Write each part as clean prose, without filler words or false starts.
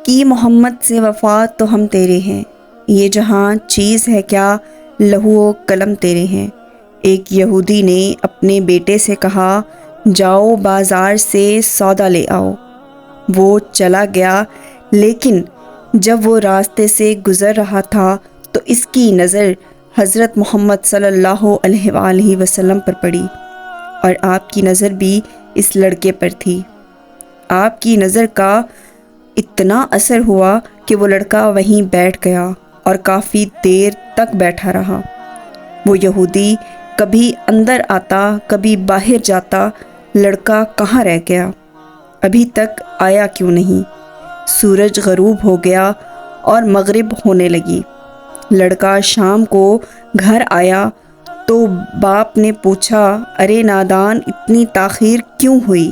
کی محمد سے وفا تو ہم تیرے ہیں، یہ جہاں چیز ہے کیا لہو و قلم تیرے ہیں۔ ایک یہودی نے اپنے بیٹے سے کہا، جاؤ بازار سے سودا لے آؤ۔ وہ چلا گیا، لیکن جب وہ راستے سے گزر رہا تھا تو اس کی نظر حضرت محمد صلی اللہ علیہ وآلہ وسلم پر پڑی، اور آپ کی نظر بھی اس لڑکے پر تھی۔ آپ کی نظر کا اتنا اثر ہوا کہ وہ لڑکا وہیں بیٹھ گیا اور کافی دیر تک بیٹھا رہا۔ وہ یہودی کبھی اندر آتا، کبھی باہر جاتا، لڑکا کہاں رہ گیا؟ ابھی تک آیا کیوں نہیں؟ سورج غروب ہو گیا اور مغرب ہونے لگی۔ لڑکا شام کو گھر آیا تو باپ نے پوچھا، ارے نادان، اتنی تاخیر کیوں ہوئی؟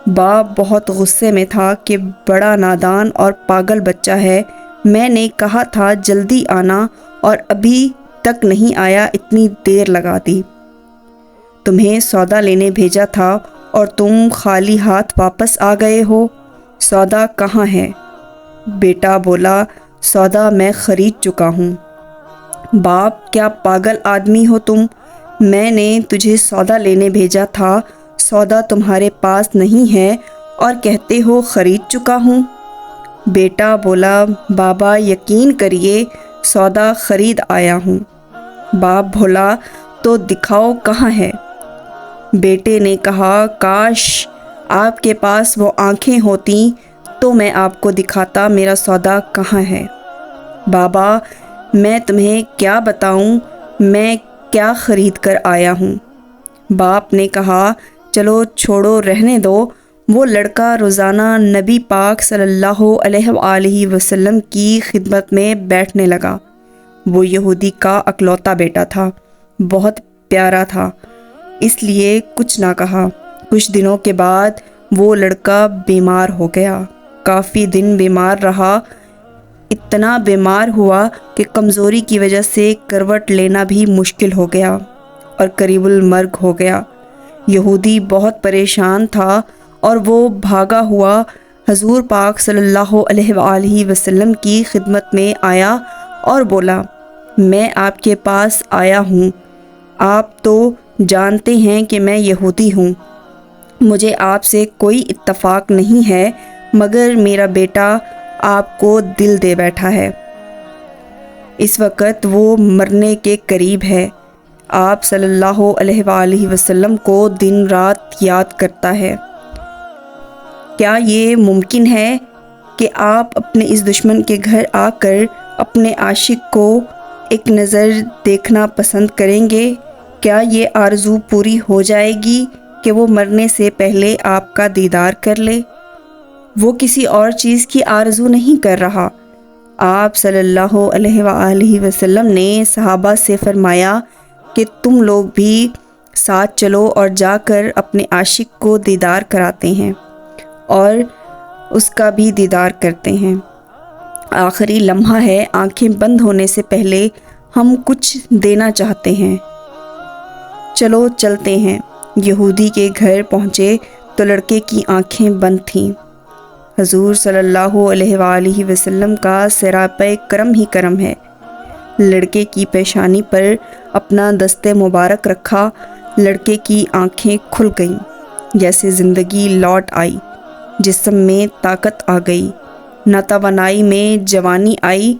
باپ بہت غصے میں تھا کہ بڑا نادان اور پاگل بچہ ہے، میں نے کہا تھا جلدی آنا اور ابھی تک نہیں آیا، اتنی دیر لگا دی۔ تمہیں سودا لینے بھیجا تھا اور تم خالی ہاتھ واپس آ گئے ہو، سودا کہاں ہے؟ بیٹا بولا، سودا میں خرید چکا ہوں۔ باپ، کیا پاگل آدمی ہو تم؟ میں نے تجھے سودا لینے بھیجا تھا، سودا تمہارے پاس نہیں ہے اور کہتے ہو خرید چکا ہوں۔ بیٹا بولا، بابا یقین کریے، سودا خرید آیا ہوں۔ باپ بولا، تو دکھاؤ کہاں ہے؟ بیٹے نے کہا، کاش آپ کے پاس وہ آنکھیں ہوتیں تو میں آپ کو دکھاتا میرا سودا کہاں ہے۔ بابا، میں تمہیں کیا بتاؤں میں کیا خرید کر آیا ہوں۔ باپ نے کہا، چلو چھوڑو، رہنے دو۔ وہ لڑکا روزانہ نبی پاک صلی اللہ علیہ وآلہ وسلم کی خدمت میں بیٹھنے لگا۔ وہ یہودی کا اکلوتا بیٹا تھا، بہت پیارا تھا، اس لیے کچھ نہ کہا۔ کچھ دنوں کے بعد وہ لڑکا بیمار ہو گیا، کافی دن بیمار رہا، اتنا بیمار ہوا کہ کمزوری کی وجہ سے کروٹ لینا بھی مشکل ہو گیا اور قریب المرگ ہو گیا۔ یہودی بہت پریشان تھا اور وہ بھاگا ہوا حضور پاک صلی اللہ علیہ وآلہ وسلم کی خدمت میں آیا اور بولا، میں آپ کے پاس آیا ہوں، آپ تو جانتے ہیں کہ میں یہودی ہوں، مجھے آپ سے کوئی اتفاق نہیں ہے، مگر میرا بیٹا آپ کو دل دے بیٹھا ہے، اس وقت وہ مرنے کے قریب ہے، آپ صلی اللہ علیہ وآلہ وسلم کو دن رات یاد کرتا ہے۔ کیا یہ ممکن ہے کہ آپ اپنے اس دشمن کے گھر آ کر اپنے عاشق کو ایک نظر دیکھنا پسند کریں گے؟ کیا یہ آرزو پوری ہو جائے گی کہ وہ مرنے سے پہلے آپ کا دیدار کر لے؟ وہ کسی اور چیز کی آرزو نہیں کر رہا۔ آپ صلی اللہ علیہ وآلہ وسلم نے صحابہ سے فرمایا کہ تم لوگ بھی ساتھ چلو اور جا کر اپنے عاشق کو دیدار کراتے ہیں اور اس کا بھی دیدار کرتے ہیں۔ آخری لمحہ ہے، آنکھیں بند ہونے سے پہلے ہم کچھ دینا چاہتے ہیں، چلو چلتے ہیں۔ یہودی کے گھر پہنچے تو لڑکے کی آنکھیں بند تھیں۔ حضور صلی اللہ علیہ وآلہ وسلم کا سراپے کرم ہی کرم ہے۔ لڑکے کی پیشانی پر اپنا دست مبارک رکھا، لڑکے کی آنکھیں کھل گئیں، جیسے زندگی لوٹ آئی، جسم میں طاقت آ گئی، ناتوانائی میں جوانی آئی،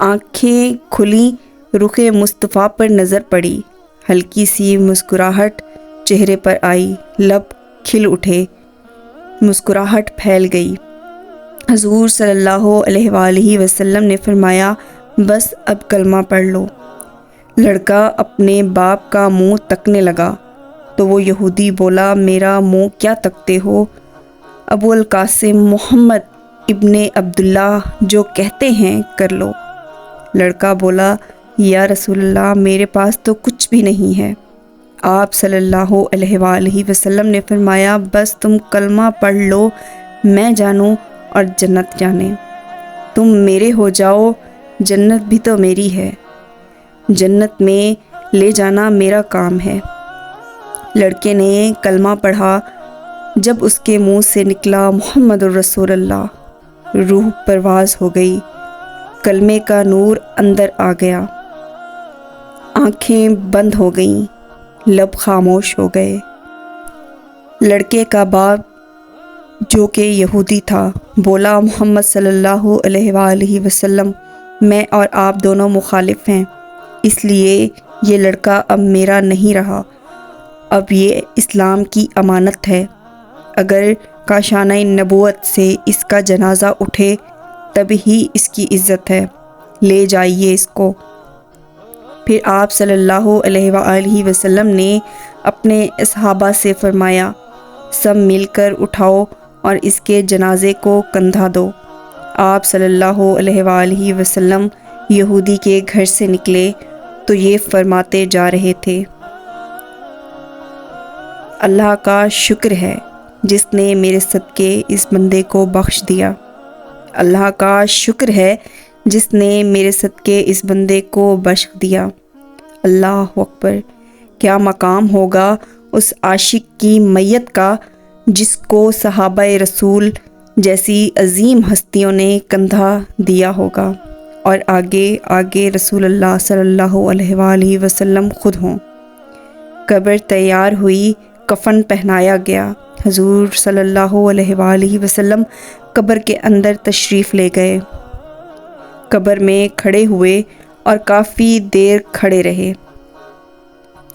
آنکھیں کھلیں، رخ مصطفیٰ پر نظر پڑی، ہلکی سی مسکراہٹ چہرے پر آئی، لب کھل اٹھے، مسکراہٹ پھیل گئی۔ حضور صلی اللہ علیہ وآلہ وسلم نے فرمایا، بس اب کلمہ پڑھ لو۔ لڑکا اپنے باپ کا منہ تکنے لگا تو وہ یہودی بولا، میرا منہ کیا تکتے ہو؟ ابو القاسم محمد ابن عبداللہ جو کہتے ہیں کر لو۔ لڑکا بولا، یا رسول اللہ، میرے پاس تو کچھ بھی نہیں ہے۔ آپ صلی اللہ علیہ وآلہ وسلم نے فرمایا، بس تم کلمہ پڑھ لو، میں جانوں اور جنت جانے، تم میرے ہو جاؤ، جنت بھی تو میری ہے، جنت میں لے جانا میرا کام ہے۔ لڑکے نے کلمہ پڑھا، جب اس کے منہ سے نکلا محمد الرسول اللہ، روح پرواز ہو گئی، کلمے کا نور اندر آ گیا، آنکھیں بند ہو گئیں، لب خاموش ہو گئے۔ لڑکے کا باپ جو کہ یہودی تھا بولا، محمد صلی اللہ علیہ وآلہ وسلم، میں اور آپ دونوں مخالف ہیں، اس لیے یہ لڑکا اب میرا نہیں رہا، اب یہ اسلام کی امانت ہے، اگر کاشانہ نبوت سے اس کا جنازہ اٹھے تب ہی اس کی عزت ہے، لے جائیے اس کو۔ پھر آپ صلی اللہ علیہ وآلہ وسلم نے اپنے صحابہ سے فرمایا، سب مل کر اٹھاؤ اور اس کے جنازے کو کندھا دو۔ آپ صلی اللہ علیہ وآلہ وسلم یہودی کے گھر سے نکلے تو یہ فرماتے جا رہے تھے، اللہ کا شکر ہے جس نے میرے صدقے اس بندے کو بخش دیا، اللہ کا شکر ہے جس نے میرے صدقے اس بندے کو بخش دیا۔ اللہ اکبر! کیا مقام ہوگا اس عاشق کی میت کا جس کو صحابہ رسول جیسی عظیم ہستیوں نے کندھا دیا ہوگا، اور آگے آگے رسول اللہ صلی اللہ علیہ وآلہ وسلم خود ہوں۔ قبر تیار ہوئی، کفن پہنایا گیا، حضور صلی اللہ علیہ وآلہ وسلم قبر کے اندر تشریف لے گئے، قبر میں کھڑے ہوئے اور کافی دیر کھڑے رہے،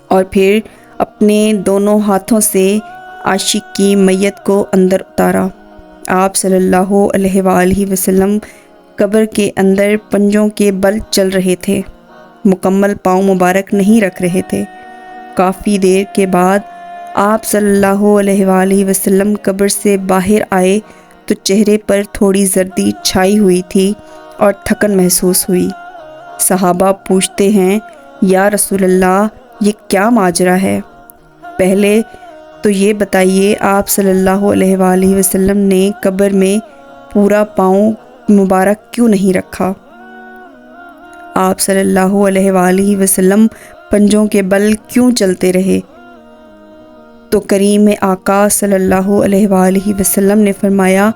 اور پھر اپنے دونوں ہاتھوں سے عاشق کی میت کو اندر اتارا۔ آپ صلی اللہ علیہ وآلہ وسلم قبر کے اندر پنجوں کے بل چل رہے تھے، مکمل پاؤں مبارک نہیں رکھ رہے تھے۔ کافی دیر کے بعد آپ صلی اللہ علیہ وآلہ وسلم قبر سے باہر آئے تو چہرے پر تھوڑی زردی چھائی ہوئی تھی اور تھکن محسوس ہوئی۔ صحابہ پوچھتے ہیں، یا رسول اللہ، یہ کیا ماجرا ہے؟ پہلے تو یہ بتائیے، آپ صلی اللہ علیہ وآلہ وسلم نے قبر میں پورا پاؤں مبارک کیوں نہیں رکھا؟ آپ صلی اللہ علیہ وآلہ وسلم پنجوں کے بل کیوں چلتے رہے؟ تو کریم آقا صلی اللہ علیہ وآلہ وسلم نے فرمایا،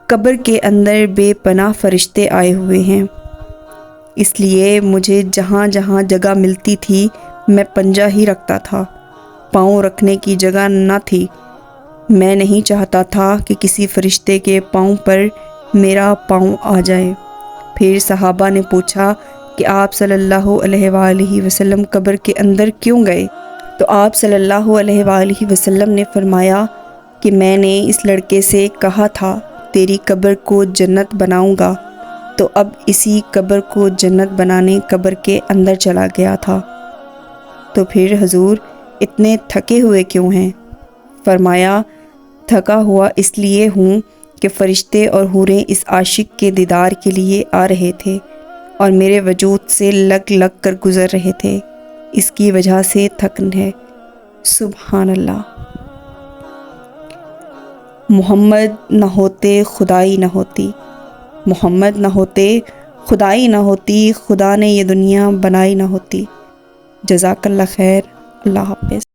قبر کے اندر بے پناہ فرشتے آئے ہوئے ہیں، اس لیے مجھے جہاں جہاں جگہ ملتی تھی میں پنجہ ہی رکھتا تھا، پاؤں رکھنے کی جگہ نہ تھی، میں نہیں چاہتا تھا کہ کسی فرشتے کے پاؤں پر میرا پاؤں آ جائے۔ پھر صحابہ نے پوچھا کہ آپ صلی اللہ علیہ وآلہ وسلم قبر کے اندر کیوں گئے؟ تو آپ صلی اللہ علیہ وآلہ وسلم نے فرمایا کہ میں نے اس لڑکے سے کہا تھا تیری قبر کو جنت بناؤں گا، تو اب اسی قبر کو جنت بنانے قبر کے اندر چلا گیا تھا۔ تو پھر حضور اتنے تھکے ہوئے کیوں ہیں؟ فرمایا، تھکا ہوا اس لیے ہوں کہ فرشتے اور حوریں اس عاشق کے دیدار کے لیے آ رہے تھے اور میرے وجود سے لگ لگ کر گزر رہے تھے، اس کی وجہ سے تھکن ہے۔ سبحان اللہ! محمد نہ ہوتے خدائی نہ ہوتی، محمد نہ ہوتے خدائی نہ ہوتی، خدا نے یہ دنیا بنائی نہ ہوتی۔ جزاک اللہ خیر، اللہ حافظ۔